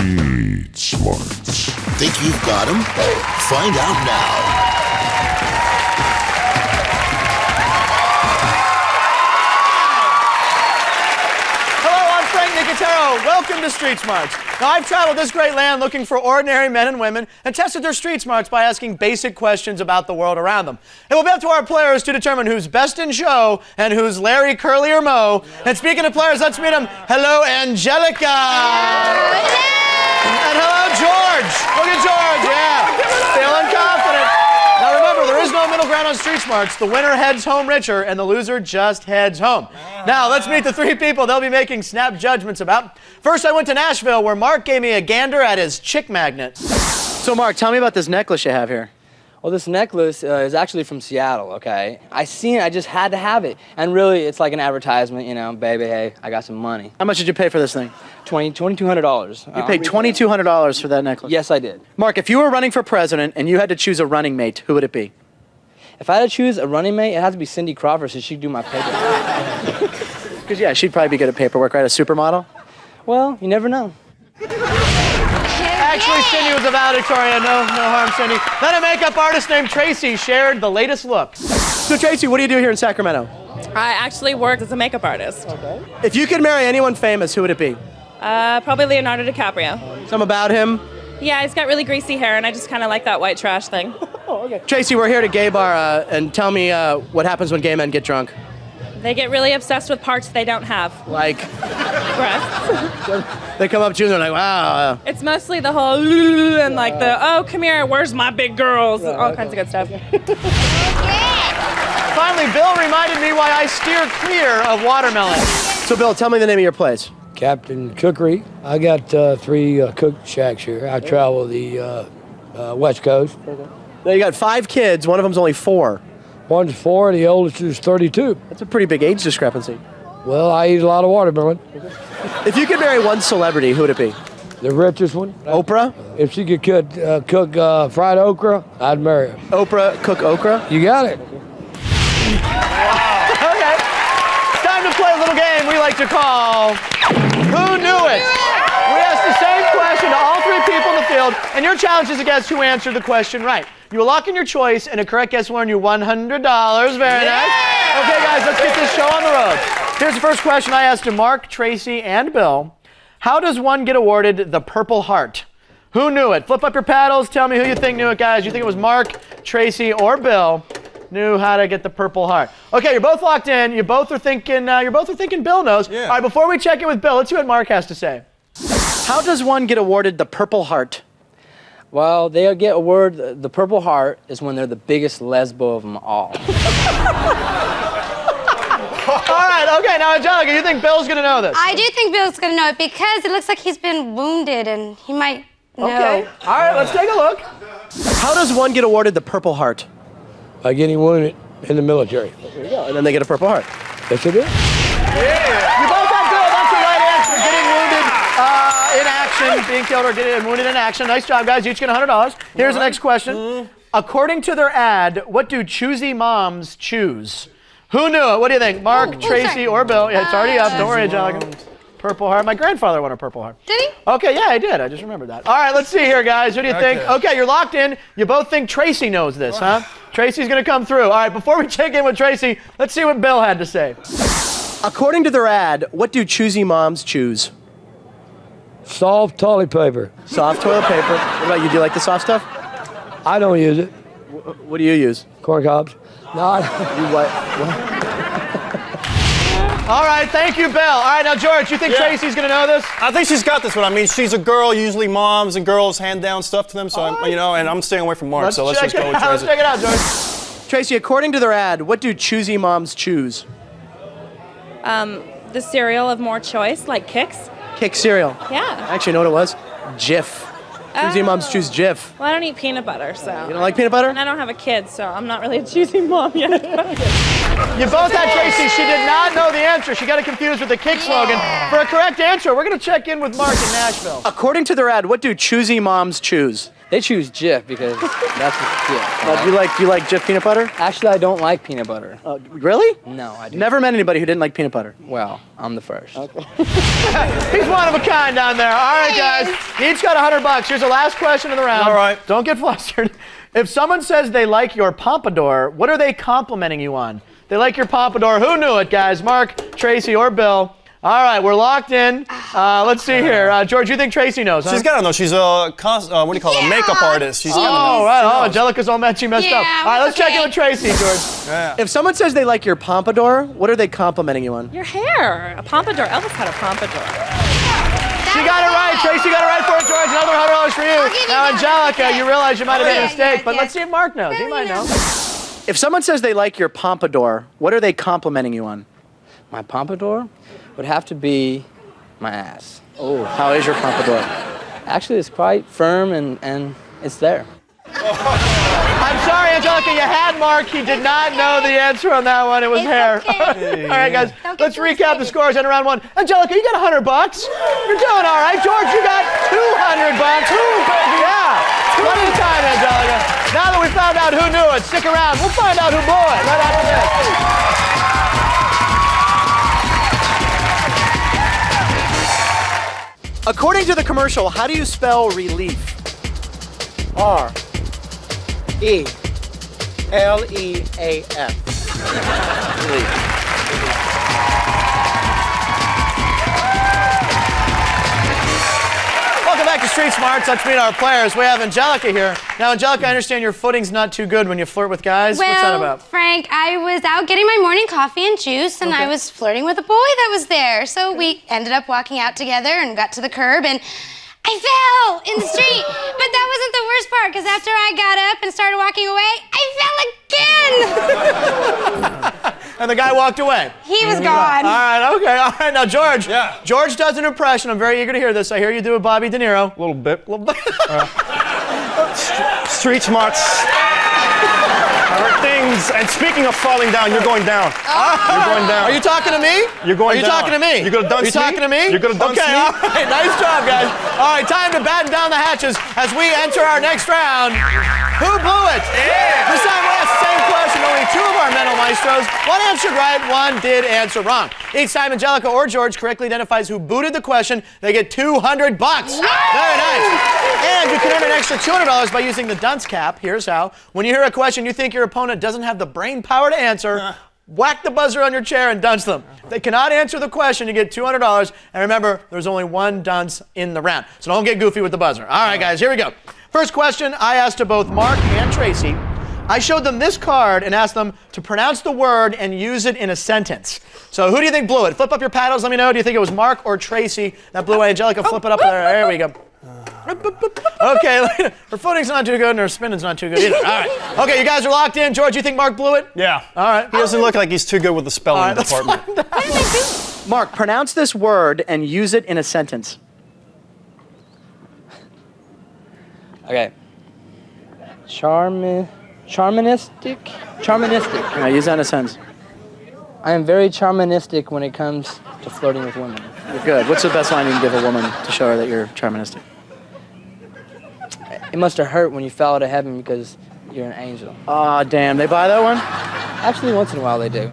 Street Smarts. Think you've got them? Find out now. Frank Nicotero, welcome to Street Smarts. Now, I've traveled this great land looking for ordinary men and women and tested their street smarts by asking basic questions about the world around them. It will be up to our players to determine who's best in show and who's Larry, Curly, or Moe. And speaking of players, let's meet them. Hello, Angelica. And hello, George. Look at George, yeah. Feeling confident. Now remember, there is no middle ground on Street Smarts. The winner heads home richer, and the loser just heads home. Now, let's meet the three people they'll be making snap judgments about. First, I went to Nashville, where Mark gave me a gander at his chick magnet. So, Mark, tell me about this necklace you have here. Well, this necklace is actually from Seattle, okay? I seen it, I just had to have it. And really, it's like an advertisement, you know, baby, hey, I got some money. How much did you pay for this thing? $2,200. You paid $2,200 for that necklace? Yes, I did. Mark, if you were running for president and you had to choose a running mate, who would it be? If I had to choose a running mate, it has to be Cindy Crawford, so she'd do my paperwork. Because, yeah, she'd probably be good at paperwork, right? A supermodel? Well, you never know. Actually, Cindy was a valedictorian. No harm, Cindy. Then a makeup artist named Tracy shared the latest looks. So, Tracy, what do you do here in Sacramento? I actually work as a makeup artist. Okay. If you could marry anyone famous, who would it be? Probably Leonardo DiCaprio. Something about him? Yeah, he's got really greasy hair, and I just kind of like that white trash thing. Oh, okay. Tracy, we're here at a gay bar, and tell me what happens when gay men get drunk. They get really obsessed with parts they don't have. Like? Breasts. They come up to you and they're like, wow. It's mostly the whole and like the, oh, come here, where's my big girls? All kinds of good stuff. Finally, Bill reminded me why I steer clear of watermelon. So, Bill, tell me the name of your place. Captain Cookery. I got 3 cook shacks here. I travel the West Coast. Now, you got 5 kids. One of them's only 4. One's 4, the oldest is 32. That's a pretty big age discrepancy. Well, I eat a lot of watermelon. If you could marry one celebrity, who would it be? The richest one? Oprah? If she could cook fried okra, I'd marry her. Oprah cook okra? You got it. Okay. It's time to play a little game we like to call Who Knew It? We ask the same question to all 3 people in the field, and your challenge is to guess who answered the question right. You will lock in your choice, and a correct guess will earn you $100. Very nice. Okay, guys, let's get this show on the road. Here's the first question I asked to Mark, Tracy, and Bill. How does one get awarded the Purple Heart? Who knew it? Flip up your paddles. Tell me who you think knew it, guys. You think it was Mark, Tracy, or Bill knew how to get the Purple Heart? Okay, you're both locked in. You both are thinking. Bill knows. Yeah. All right, before we check in with Bill, let's see what Mark has to say. How does one get awarded the Purple Heart? Well, they'll get awarded the Purple Heart is when they're the biggest lesbo of them all. All right, okay, now Angelica, you think Bill's gonna know this? I do think Bill's gonna know it because it looks like he's been wounded and he might know. Okay, all right, let's take a look. How does one get awarded the Purple Heart? By getting wounded in the military. There you go, and then they get a Purple Heart. Yes, it is. Yeah. You both have Bill, that's the right answer. Getting wounded in action, being killed or getting wounded in action. Nice job, guys, you each get $100. Here's the next question. According to their ad, what do choosy moms choose? Who knew it? What do you think? Mark, Tracy, or Bill? Yeah, it's already up. Don't worry, Angelica. Purple Heart. My grandfather won a Purple Heart. Did he? Okay, yeah, I did. I just remembered that. All right, let's see here, guys. What do you think? Okay, you're locked in. You both think Tracy knows this, huh? Tracy's going to come through. All right, before we check in with Tracy, let's see what Bill had to say. According to their ad, what do choosy moms choose? Soft toilet paper. Soft toilet paper. What about you? Do you like the soft stuff? I don't use it. What do you use? Corn cobs. No, I You what? All right, thank you, Bill. All right, now, George, you think Tracy's going to know this? I think she's got this one. I mean, she's a girl. Usually moms and girls hand down stuff to them, so, and I'm staying away from Mark, so let's just go with Tracy. Let's check it out, George. Tracy, according to their ad, what do choosy moms choose? The cereal of more choice, like Kix. Kix cereal. Yeah. Actually, you know what it was? Jif. Choosy moms choose Jif. Well, I don't eat peanut butter, so. You don't like peanut butter? And I don't have a kid, so I'm not really a choosy mom yet. You both had Tracy. She did not know the answer. She got it confused with the Kick slogan. For a correct answer, we're going to check in with Mark in Nashville. According to their ad, what do choosy moms choose? They choose Jif because that's Jif. Do you like Jif peanut butter? Actually, I don't like peanut butter. Really? No, I do. Never met anybody who didn't like peanut butter. Well, I'm the first. Okay. He's one of a kind down there. All right, guys. You each got $100. Here's the last question of the round. All right. Don't get flustered. If someone says they like your pompadour, what are they complimenting you on? They like your pompadour. Who knew it, guys? Mark, Tracy, or Bill? All right, we're locked in. Let's see here. George, you think Tracy knows, huh? She's got to know. She's a, what do you call it, a makeup artist. She's got to know. Oh, right. Oh, Angelica's all messed up. All right, let's check in with Tracy, George. Yeah. If someone says they like your pompadour, what are they complimenting you on? Your hair. A pompadour. Elvis had a pompadour. She got it right. Tracy got it right for it, George. Another $100 for you. Now, Angelica, you realize you might have made a mistake, but let's see if Mark knows. He might know. If someone says they like your pompadour, what are they complimenting you on? My pompadour would have to be my ass. Oh, how is your pompadour? Actually, it's quite firm and it's there. I'm sorry, Angelica, you had Mark. He did not know the answer on that one. It was hair. Okay. All right, guys, let's recap the scores in round one. Angelica, you got $100. You're doing all right. George, you got $200. Yeah. One at a time, Angelica. Now that we found out who knew it, stick around. We'll find out who blew it right after this. According to the commercial, how do you spell relief? R-E-L-E-A-F. Relief. Welcome back to Street Smarts. Let's meet our players. We have Angelica here. Now, Angelica, I understand your footing's not too good when you flirt with guys. Well, what's that about? Frank, I was out getting my morning coffee and juice, and I was flirting with a boy that was there. So we ended up walking out together and got to the curb, and I fell in the street. But that wasn't the worst part, because after I got up and started walking away, I fell again. And the guy walked away. He was gone. All right, okay. All right, now, George. Yeah. George does an impression. I'm very eager to hear this. I hear you do a Bobby De Niro. A little bit. Street smarts. I heard things. And speaking of falling down, you're going down. You're going down. Are you talking to me? You're going Are you down. talking to me? You're going to dunce Are you talking to me? You're going to dunce okay, me? all right. Nice job, guys. All right, time to batten down the hatches as we enter our next round. Who blew it? Yeah. This time we asked the same question. Only two of our mental maestros. One answered right, one did answer wrong. Each time Angelica or George correctly identifies who booted the question, they get $200. Very nice. And you can earn an extra $200 by using the dunce cap. Here's how. When you hear a question you think your opponent doesn't have the brain power to answer, whack the buzzer on your chair and dunce them. If they cannot answer the question, you get $200. And remember, there's only one dunce in the round. So don't get goofy with the buzzer. All right, guys, here we go. First question I asked to both Mark and Tracy. I showed them this card and asked them to pronounce the word and use it in a sentence. So who do you think blew it? Flip up your paddles. Let me know. Do you think it was Mark or Tracy that blew away? Angelica, flip it up there. There we go. Okay, her footing's not too good and her spinning's not too good either. All right. Okay, you guys are locked in. George, you think Mark blew it? Yeah. All right. He doesn't look like he's too good with the spelling department. Mark, pronounce this word and use it in a sentence. Okay. Charmanistic? Charmanistic. Now use that in a sentence. I am very charmanistic when it comes to flirting with women. You're good. What's the best line you can give a woman to show her that you're charmanistic? It must have hurt when you fell out of heaven because you're an angel. Aw, damn. They buy that one? Actually, once in a while they do. All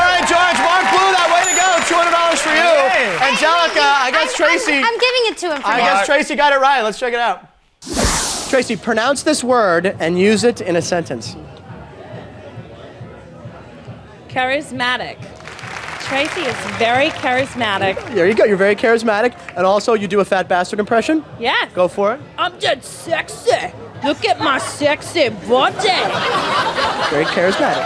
right, George. Mark blew that. Way to go. $200 for you. Angelica, I guess Tracy. I'm giving it to him for I now. guess Tracy got it right. Let's check it out. Tracy, pronounce this word and use it in a sentence. Charismatic. Tracy is very charismatic. There you go. You're very charismatic. And also, you do a fat bastard impression. Yes. Go for it. I'm just sexy. Look at my sexy body. Very charismatic.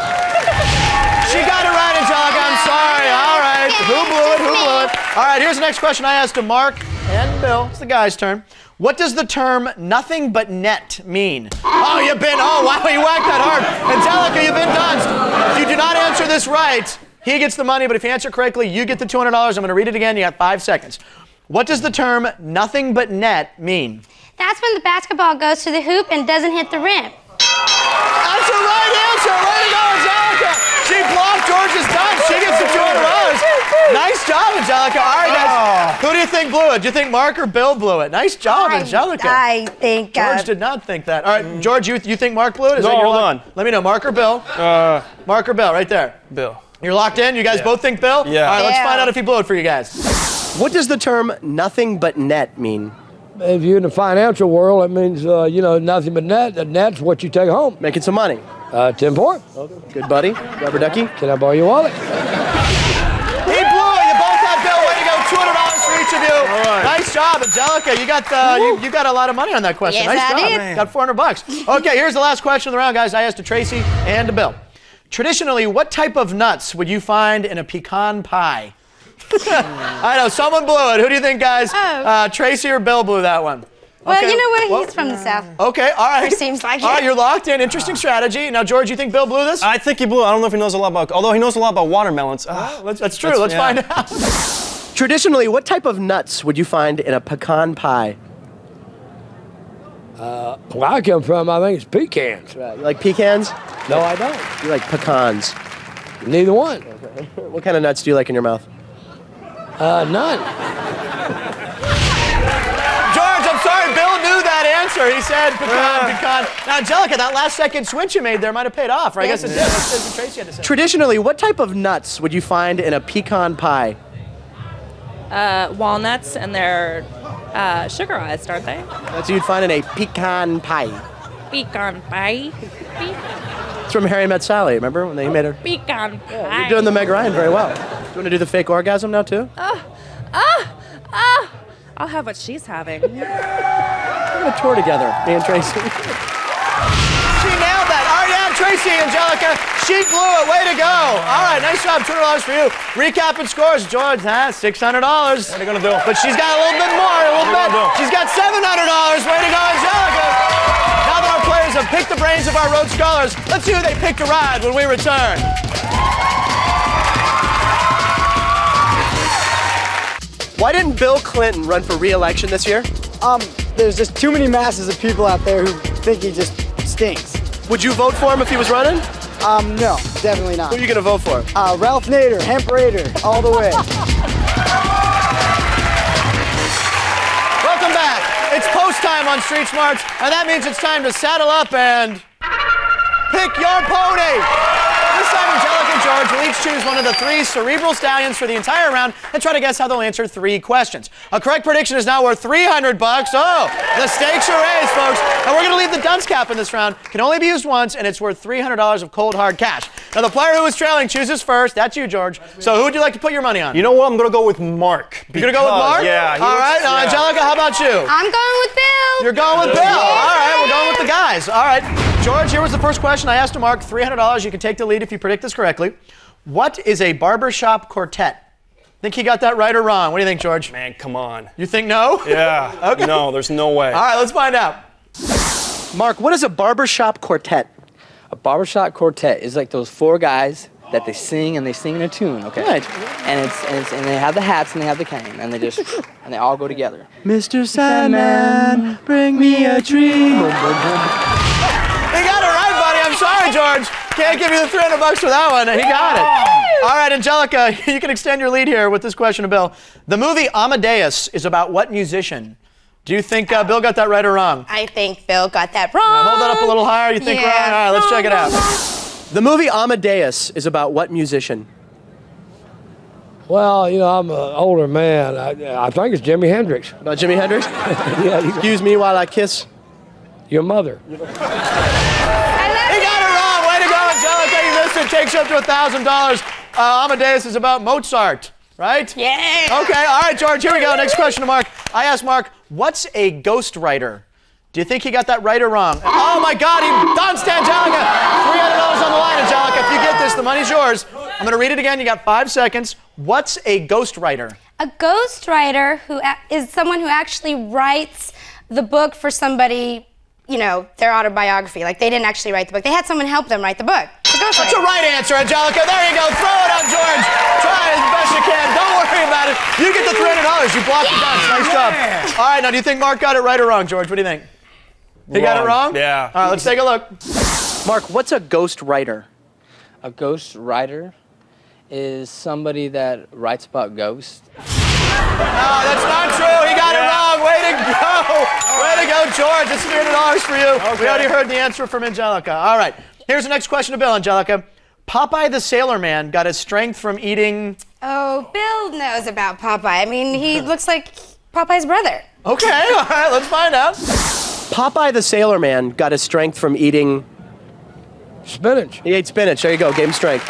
She got it right, Angelica. I'm sorry. All right. Who blew it? Who blew it? All right, here's the next question I asked to Mark and Bill. It's the guy's turn. What does the term nothing but net mean? Oh, you whacked that hard. Angelica, you've been dunced. If you do not answer this right, he gets the money, but if you answer correctly, you get the $200. I'm going to read it again. You got 5 seconds. What does the term nothing but net mean? That's when the basketball goes to the hoop and doesn't hit the rim. That's the right answer. Way to go, Angelica. She blocked George's dunk. She gets the $200. Nice job, Angelica. All right, guys. Who do you think blew it? Do you think Mark or Bill blew it? Nice job, Angelica. I think George did not think that. All right, George, you think Mark blew it? Is No, that your hold lock? on. Let me know, Mark or Bill? Mark or Bill, right there. Bill. You're locked in? You guys both think Bill? Yeah. All right, let's Yeah. find out if he blew it for you guys. What does the term nothing but net mean? If you're in the financial world, it means, nothing but net. The net's what you take home. Making some money. 10-4. Good buddy. Rubber ducky. Can I borrow your wallet? He blew it. You both have Bill. Way to go. $200 for each of you. All right. Nice job, Angelica. You got you got a lot of money on that question. Yes, nice I job. did. Got $400. Okay, here's the last question of the round, guys. I asked to Tracy and to Bill. Traditionally, what type of nuts would you find in a pecan pie? I know, someone blew it. Who do you think, guys? Oh. Tracy or Bill blew that one? Well, Okay. you know what? Well, He's from the South. Okay, all right. It seems like All right, it. you're locked in. Interesting strategy. Now, George, you think Bill blew this? I think he blew it. I don't know if he knows a lot about, although he knows a lot about watermelons. That's true. Let's find out. Traditionally, what type of nuts would you find in a pecan pie? Where I come from, I think it's pecans. You like pecans? No, I don't. You like pecans. Neither one. What kind of nuts do you like in your mouth? None. George, I'm sorry. Bill knew that answer. He said pecan. Now, Angelica, that last second switch you made there might have paid off, right? I guess it did. Let's see what Tracy had to say. Traditionally, what type of nuts would you find in a pecan pie? Walnuts, and they're sugarized, aren't they? That's what you'd find in a pecan pie. Pecan pie. It's from Harry Met Sally. Remember when they made her? Pecan pie. You're doing the Meg Ryan very well. Do you want to do the fake orgasm now too? I'll have what she's having. We're gonna tour together, me and Tracy. She nailed that. All right, yeah, Tracy, Angelica, she blew it. Way to go. All right, nice job. $200 for you. Recapping scores. George has $600. What are they gonna do? But she's got a little bit more, a little bit. She's got $700. Way to go, Angelica. Now that our players have picked the brains of our road scholars, let's see who they picked to ride when we return. Why didn't Bill Clinton run for re-election this year? There's just too many masses of people out there who think he just stinks. Would you vote for him if he was running? No, definitely not. Who are you gonna vote for? Ralph Nader, Hemp Raider, all the way. Welcome back. It's post time on Street Smarts, and that means it's time to saddle up and pick your pony. This time, Angelica and George will each choose one of the 3 cerebral stallions for the entire round and try to guess how they'll answer 3 questions. A correct prediction is now worth $300. Oh, the stakes are raised, folks. And we're going to leave the dunce cap in this round. Can only be used once, and it's worth $300 of cold, hard cash. Now, the player who is trailing chooses first. That's you, George. So who would you like to put your money on? You know what? I'm gonna go with Mark. You're going to go with Mark? Yeah. All right. Now, Angelica, how about you? I'm going with Bill. You're going with Bill. All right, we're going with the guys. All right. George, here was the first question. I asked to Mark $300. You can take the lead if you predict this correctly. What is a barbershop quartet? Think he got that right or wrong? What do you think, George? Man, come on. You think no? Yeah. Okay. No, there's no way. All right, let's find out. Mark, what is a barbershop quartet? A barbershop quartet is like those 4 guys that they sing and they sing in a tune, okay? Right. And and they have the hats and they have the cane and they just and they all go together. Mr. Sandman, bring me a dream. He got it right, buddy. I'm sorry, George. Can't give you the $300 for that one. He got it. All right, Angelica, you can extend your lead here with this question to Bill. The movie Amadeus is about what musician? Do you think Bill got that right or wrong? I think Bill got that wrong. Hold that up a little higher. You think Yeah. wrong? All right, let's check it out. The movie Amadeus is about what musician? Well, I'm an older man. I think it's Jimi Hendrix. About Jimi Hendrix? Yeah, Excuse me while I kiss. your mother. He got it wrong. Way to go, Angelica. You missed it. Takes you up to $1,000. Amadeus is about Mozart, right? Yeah. Okay, all right, George, here we go. Next question to Mark. I asked Mark, what's a ghostwriter? Do you think he got that right or wrong? Oh, my God, he dunced Angelica. $300 on the line, Angelica. If you get this, the money's yours. I'm going to read it again. You got 5 seconds. What's a ghostwriter? A ghostwriter is someone who actually writes the book for somebody, their autobiography. Like, they didn't actually write the book. They had someone help them write the book. That's a right answer, Angelica. There you go. Throw it on George. Try as best you can. Don't worry about it. You get the $300. You blocked the dunce. Nice job. All right, now do you think Mark got it right or wrong, George? What do you think? He got it wrong? Yeah. All right, let's take a look. Mark, what's a ghost writer? A ghost writer is somebody that writes about ghosts. No, that's not true. He got it wrong. Way to go. Way to go, George. It's $300 for you. Okay. We already heard the answer from Angelica. All right. Here's the next question to Bill, Angelica. Popeye the Sailor Man got his strength from eating... Oh, Bill knows about Popeye. I mean, he looks like Popeye's brother. Okay, all right, let's find out. Popeye the Sailor Man got his strength from eating... Spinach. He ate spinach. There you go. Gave him strength.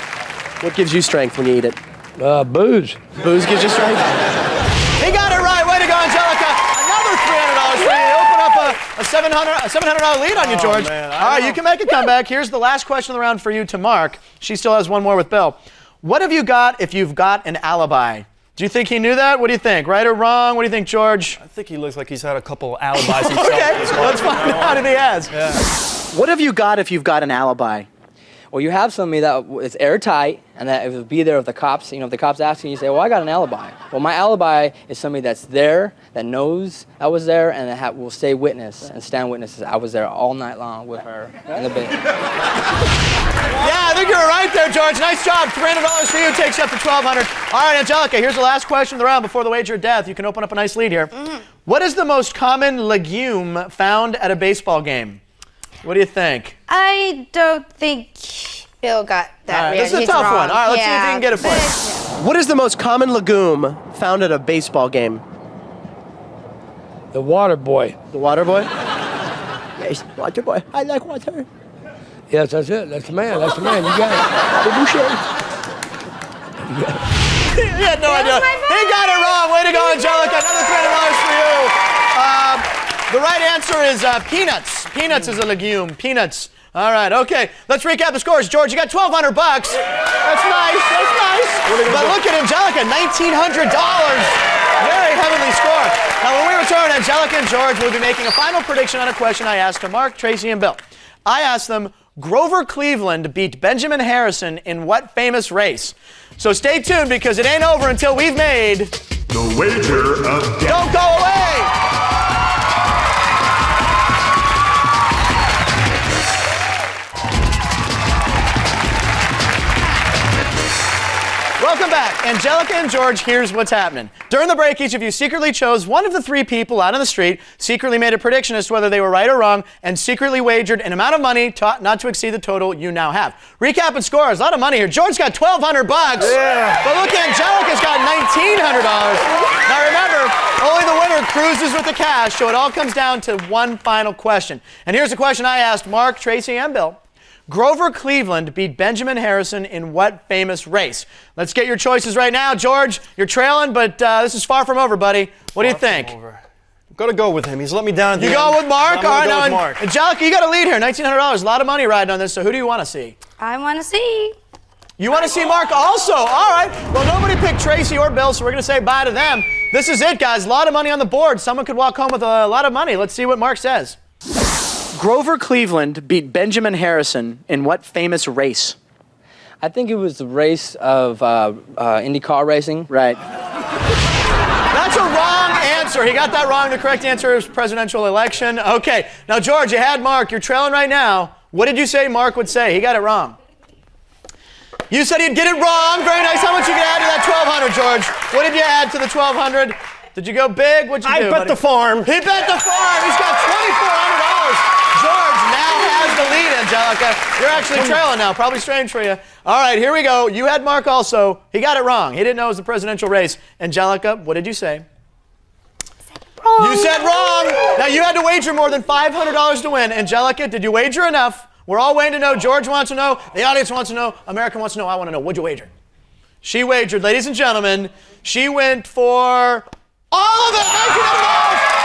What gives you strength when you eat it? Booze. Booze gives you strength? He got it right. Way to go, Angelica. Another $300 for you. Open up a $700 lead on you, George. Man, all right, you can make a comeback. Here's the last question of the round for you to Mark. She still has one more with Bill. What have you got if you've got an alibi? Do you think he knew that? What do you think? Right or wrong? What do you think, George? I think he looks like he's had a couple alibis himself. Okay, let's find out if he has. Yeah. What have you got if you've got an alibi? Well, you have somebody that is airtight and that it will be there if the cops, if the cops ask you, you say, well, I got an alibi. Well, my alibi is somebody that's there, that knows I was there, and that will stay witness and stand witnesses. I was there all night long with her in the bed. Yeah, I think you're right there, George. Nice job. $300 for you takes you up to $1,200. All right, Angelica, here's the last question of the round before the wager of death. You can open up a nice lead here. What is the most common legume found at a baseball game? What do you think? I don't think Bill got that. All right, this is a tough one. All right, let's see if you can get it for us. What is the most common legume found at a baseball game? The water boy. The water boy? Yes, water boy. I like water. Yes, that's it. That's the man. That's the man. You got it. The boucher. He had no idea. He got it wrong. Way to go, Angelica. Another $300 for you. The right answer is peanuts. Peanuts is a legume. Peanuts. All right, okay. Let's recap the scores. George, you got $1,200. That's nice. That's nice. But look at Angelica, $1,900. Very heavenly score. Now, when we return, Angelica and George will be making a final prediction on a question I asked to Mark, Tracy, and Bill. I asked them, Grover Cleveland beat Benjamin Harrison in what famous race? So stay tuned because it ain't over until we've made The wager of death. Don't go away! Welcome back. Angelica and George, here's what's happening. During the break, each of you secretly chose one of the three people out on the street, secretly made a prediction as to whether they were right or wrong, and secretly wagered an amount of money not to exceed the total you now have. Recap and scores. A lot of money here. George's got $1,200. Yeah. But look, Angelica's got $1,900. Now remember, only the winner cruises with the cash, so it all comes down to one final question. And here's the question I asked Mark, Tracy, and Bill. Grover Cleveland beat Benjamin Harrison in what famous race? Let's get your choices right now. George, you're trailing, but this is far from over, buddy. What do you think? I'm going to go with him. He's let me down at the You end. go with Mark? I'm going to go with Mark. Angelica, you got a lead here, $1,900. A lot of money riding on this, so who do you want to see? I want to see. You want to see Mark also? All right. Well, nobody picked Tracy or Bill, so we're going to say bye to them. This is it, guys. A lot of money on the board. Someone could walk home with a lot of money. Let's see what Mark says. Grover Cleveland beat Benjamin Harrison in what famous race? I think it was the race of Indy car racing. Right. That's a wrong answer. He got that wrong. The correct answer is presidential election. Okay. Now, George, you had Mark. You're trailing right now. What did you say Mark would say? He got it wrong. You said he'd get it wrong. Very nice. How much you can add to that $1,200, George? What did you add to the $1,200? Did you go big? What'd you do, I bet the farm. He bet the farm. He's got $2,400. George now has the lead, Angelica. You're actually trailing now. Probably strange for you. All right, here we go. You had Mark also. He got it wrong. He didn't know it was the presidential race. Angelica, what did you say? Wrong. You said wrong. Now, you had to wager more than $500 to win. Angelica, did you wager enough? We're all waiting to know. George wants to know. The audience wants to know. America wants to know. I want to know. What'd you wager? She wagered, ladies and gentlemen, she went for all of it. $1,900.